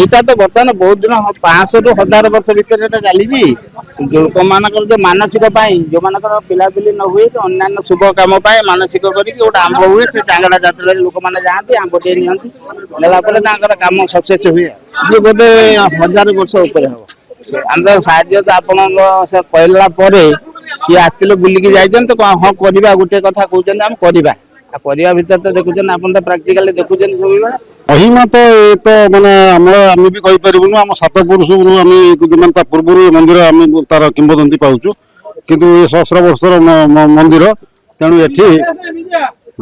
এইটা ତ ବର୍ତ୍ତମାନ ବହୁତ ଦିନ 500 ରୁ 1000 ବର୍ଷ ଭିତରେ ଏଟା ଚାଲିଛି। ଲୋକମାନଙ୍କର ଯୋଉ ମାନସିକ ପାଇଁ ଯୋଉମାନଙ୍କର ପିଲାପିଲି ନ ହୁଏ ଅନ୍ୟାନ୍ୟ ଶୁଭ କାମ ପାଇଁ ମାନସିକ କରିକି ଗୋଟେ ଆମ୍ବ ହୁଏ, ସେ ଚାଙ୍ଗଡା ଯାତ୍ରାରେ ଲୋକମାନେ ଯାଆନ୍ତି, ଆମ୍ବ ଟିକେ ନିଅନ୍ତି, ନେଲା ପରେ ତାଙ୍କର କାମ ସକ୍ସେସ୍ ହୁଏ। ଇଏ ବୋଧେ 1000 ବର୍ଷ ଉପରେ ହବ। ଆମର ସାହାଯ୍ୟ ତ ଆପଣଙ୍କ ସେ କହିଲା ପରେ ସିଏ ଆସିଥିଲେ ବୁଲିକି ଯାଇଛନ୍ତି ତ, ହଁ କରିବା ଗୋଟେ କଥା କହୁଛନ୍ତି ଆମେ କରିବା। ଆଉ କରିବା ଭିତରେ ତ ଦେଖୁଛନ୍ତି, ଆପଣ ତ ପ୍ରାକ୍ଟିକାଲି ଦେଖୁଛନ୍ତି ସବୁବେଳେ। ମହିମା ତ ଏ ତ ମାନେ ଆମେ ବି କହିପାରିବୁନୁ, ଆମ ସାତ ପୁରୁଷରୁ ଆମେ ମାନେ ତା ପୂର୍ବରୁ ଏ ମନ୍ଦିର ଆମେ ତାର କିମ୍ବଦନ୍ତୀ ପାଉଛୁ। କିନ୍ତୁ ଏ ସହସ୍ର ବର୍ଷର ମନ୍ଦିର, ତେଣୁ ଏଠି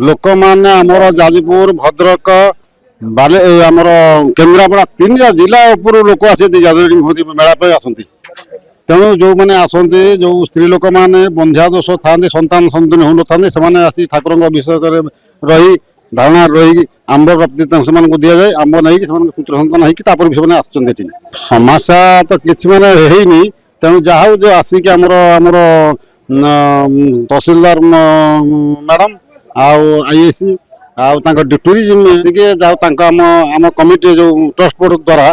ଲୋକମାନେ ଆମର ଯାଜପୁର, ଭଦ୍ରକ, ଆମର କେନ୍ଦ୍ରାପଡ଼ା 3ଟା ଜିଲ୍ଲା ଉପରୁ ଲୋକ ଆସନ୍ତି ଯାଦୁରିଣୀ ମେଳା ପାଇଁ ଆସନ୍ତି। ତେଣୁ ଯୋଉମାନେ ଆସନ୍ତି, ଯୋଉ ସ୍ତ୍ରୀ ଲୋକମାନେ ବନ୍ଧ୍ୟା ଦୋଷ ଥାନ୍ତି, ସନ୍ତାନ ସନ୍ତତି ହଉନଥାନ୍ତି, ସେମାନେ ଆସି ଠାକୁରଙ୍କ ବିଷୟରେ ରହି ଧାରଣା ରହିକି ଆମ୍ବ ପ୍ରାପ୍ତି ସେମାନଙ୍କୁ ଦିଆଯାଏ। ଆମ୍ବ ନେଇକି ସେମାନଙ୍କୁ ପୁତ୍ର ସନ୍ତାନ ହେଇକି ତାପରେ ବି ସେମାନେ ଆସୁଛନ୍ତି ଏଠି। ସମସ୍ୟା ତ କିଛି ମାନେ ହେଇନି। ତେଣୁ ଯାହା ହଉ ଯୋଉ ଆସିକି ଆମର ତହସିଲଦାର ମ୍ୟାଡାମ ଆଉ ଆଇଏସି ଆଉ ତାଙ୍କ ଟୁରିଜିମ ଆସିକି ଯାଉ ତାଙ୍କ ଆମ କମିଟି ଯୋଉ ଟ୍ରଷ୍ଟ ବୋର୍ଡ ଦ୍ୱାରା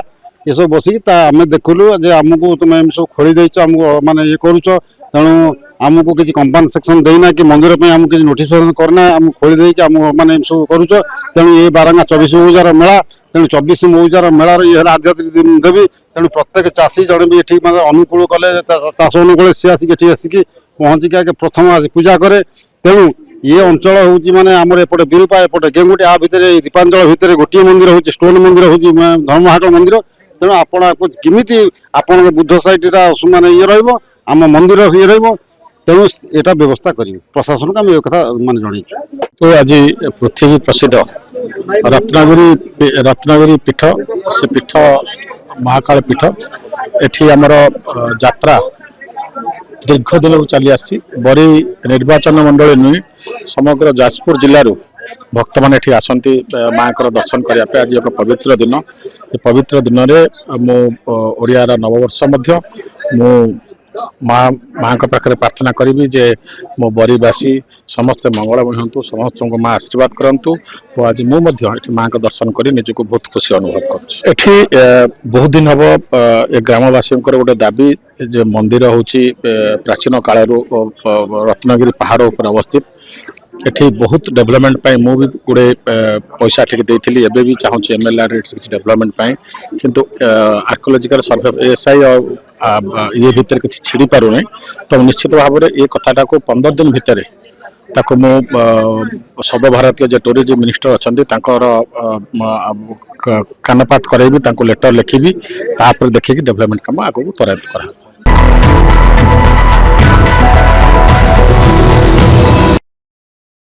ଏସବୁ ବସିକି ଆମେ ଦେଖିଲୁ ଯେ ଆମକୁ ତୁମେ ଏମିତି ସବୁ ଖୋଳି ଦେଇଛ, ଆମକୁ ମାନେ ଇଏ କରୁଛ, ତେଣୁ ଆମକୁ କିଛି କମ୍ପାନସେସନ ଦେଇନା କି ମନ୍ଦିର ପାଇଁ ଆମକୁ କିଛି ନୋଟିଫିକେସନ କରିନା, ଆମକୁ ଖୋଳି ଦେଇକି ଆମକୁ ମାନେ ଏମିତି ସବୁ କରୁଛ। ତେଣୁ ଏ ବାରଙ୍ଗା 24 ମୌଜାର ମେଳା, ତେଣୁ 24 ମୌଜାର ମେଳାର ଇଏ ହେଲା ଆଧ୍ୟାତ୍ମିକ ଦେବୀ। ତେଣୁ ପ୍ରତ୍ୟେକ ଚାଷୀ ଜଣେ ବି ଏଠି ମାନେ ଅନୁକୂଳ କଲେ, ଚାଷ ଅନୁକୂଳ ସିଏ ଆସିକି ଏଠି ଆସିକି ପହଞ୍ଚିକି ଆଗେ ପ୍ରଥମ ପୂଜା କରେ। ତେଣୁ ଇଏ ଅଞ୍ଚଳ ହଉଛି ମାନେ ଆମର ଏପଟେ ବିରୁପା, ଏପଟେ ଗେଙ୍ଗୁଟି, ଆ ଭିତରେ ଦୀପାଞ୍ଚଳ ଭିତରେ ଗୋଟିଏ ମନ୍ଦିର ହଉଛି ଷ୍ଟୋନ ମନ୍ଦିର, ହଉଛି ଧର୍ମହାଟ ମନ୍ଦିର। ତେଣୁ ଆପଣ କେମିତି ଆପଣଙ୍କ ବୁଦ୍ଧ ସାଇଟଟା ମାନେ ଇଏ ରହିବ, ଆମ ମନ୍ଦିର ଇଏ ରହିବ, ତେଣୁ ଏଟା ବ୍ୟବସ୍ଥା କରିବେ। ପ୍ରଶାସନକୁ ଆମେ ଏ କଥା ମାନେ ଜଣେଇଛୁ। ତ ଆଜି ପୃଥିବୀ ପ୍ରସିଦ୍ଧ ରତ୍ନଗିରି ପୀଠ, ସେ ପୀଠ ମହାକାଳ ପୀଠ। ଏଠି ଆମର ଯାତ୍ରା ଦୀର୍ଘ ଦିନରୁ ଚାଲି ଆସିଛି। ବରୀ ନିର୍ବାଚନ ମଣ୍ଡଳୀ ନୁହେଁ, ସମଗ୍ର ଯାଜପୁର ଜିଲ୍ଲାରୁ ଭକ୍ତମାନେ ଏଠି ଆସନ୍ତି ମାଙ୍କର ଦର୍ଶନ କରିବା ପାଇଁ। ଆଜି ଏକ ପବିତ୍ର ଦିନ। ଏ ପବିତ୍ର ଦିନରେ ମୁଁ ଓଡ଼ିଆର ନବବର୍ଷ ମଧ୍ୟ ମୁଁ ମାଙ୍କ ପାଖରେ ପ୍ରାର୍ଥନା କରିବି ଯେ ମୋ ବରୀବାସୀ ସମସ୍ତେ ମଙ୍ଗଳମୟ ହୁଅନ୍ତୁ, ସମସ୍ତଙ୍କୁ ମା ଆଶୀର୍ବାଦ କରନ୍ତୁ। ଓ ଆଜି ମୁଁ ମଧ୍ୟ ଏଠି ମାଙ୍କ ଦର୍ଶନ କରି ନିଜକୁ ବହୁତ ଖୁସି ଅନୁଭବ କରୁଛି। ଏଠି ବହୁତ ଦିନ ହବ ଏ ଗ୍ରାମବାସୀଙ୍କର ଗୋଟେ ଦାବି ଯେ ମନ୍ଦିର ହଉଛି ପ୍ରାଚୀନ କାଳରୁ ରତ୍ନଗିରି ପାହାଡ଼ ଉପରେ ଅବସ୍ଥିତ। ଏଠି ବହୁତ ଡେଭଲପମେଣ୍ଟ ପାଇଁ ମୁଁ ବି ଗୁଡ଼େ ପଇସା ଏଠିକି ଦେଇଥିଲି, ଏବେ ବି ଚାହୁଁଛି MLR କିଛି ଡେଭଲପମେଣ୍ଟ ପାଇଁ। କିନ୍ତୁ ଆର୍କିଓଲୋଜିକାଲ ସର୍ଭେ ASI ଆଉ ଇଏ ଭିତରେ କିଛି ଛିଡ଼ି ପାରୁନାହିଁ। ତ ନିଶ୍ଚିତ ଭାବରେ ଏ କଥାଟାକୁ 15 ଦିନ ଭିତରେ ତାକୁ ମୁଁ ସର୍ବଭାରତୀୟ ଯେ ଟୁରିଜିମ ମିନିଷ୍ଟର ଅଛନ୍ତି ତାଙ୍କର କାନପାତ କରାଇବି, ତାଙ୍କୁ ଲେଟର ଲେଖିବି, ତାପରେ ଦେଖିକି ଡେଭଲପମେଣ୍ଟ କାମ ଆଗକୁ ତ୍ୱରାନ୍ୱିତ କରାଯିବ।